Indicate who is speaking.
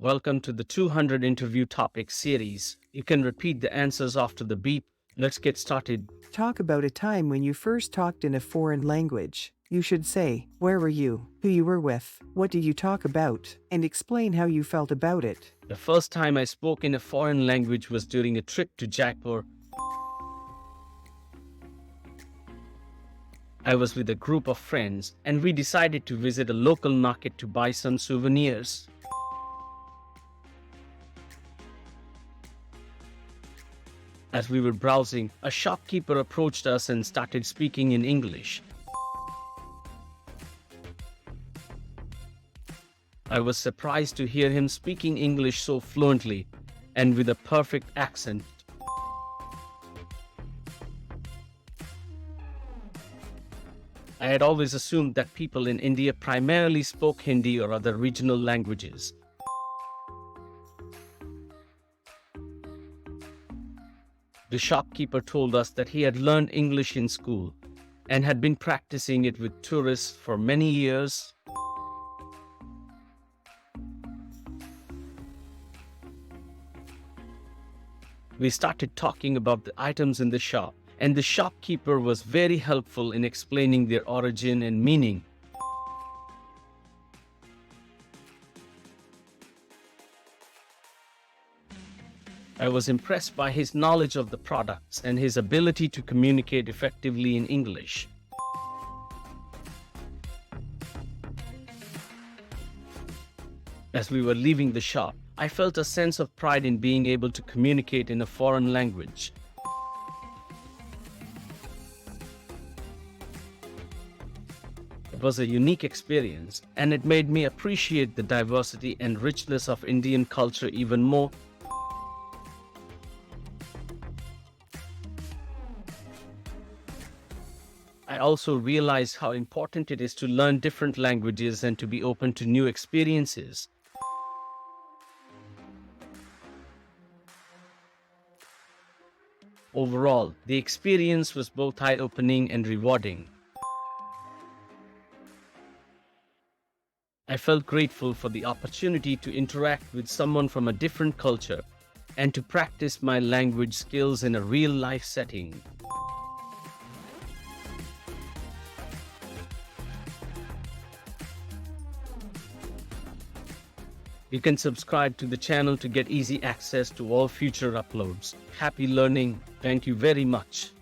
Speaker 1: Welcome to the 200 interview topic series. You can repeat the answers after the beep. Let's get started.
Speaker 2: Talk about a time when you first talked in a foreign language. You should say, where were you, who you were with, what did you talk about, and explain how you felt about it.
Speaker 1: The first time I spoke in a foreign language was during a trip to Jaipur. I was with a group of friends and we decided to visit a local market to buy some souvenirs. As we were browsing, a shopkeeper approached us and started speaking in English. I was surprised to hear him speaking English so fluently and with a perfect accent. I had always assumed that people in India primarily spoke Hindi or other regional languages. The shopkeeper told us that he had learned English in school and had been practicing it with tourists for many years. We started talking about the items in the shop, and the shopkeeper was very helpful in explaining their origin and meaning. I was impressed by his knowledge of the products and his ability to communicate effectively in English. As we were leaving the shop, I felt a sense of pride in being able to communicate in a foreign language. It was a unique experience, and it made me appreciate the diversity and richness of Indian culture even more. I also realized how important it is to learn different languages and to be open to new experiences. Overall, the experience was both eye-opening and rewarding. I felt grateful for the opportunity to interact with someone from a different culture and to practice my language skills in a real-life setting. You can subscribe to the channel to get easy access to all future uploads. Happy learning. Thank you very much.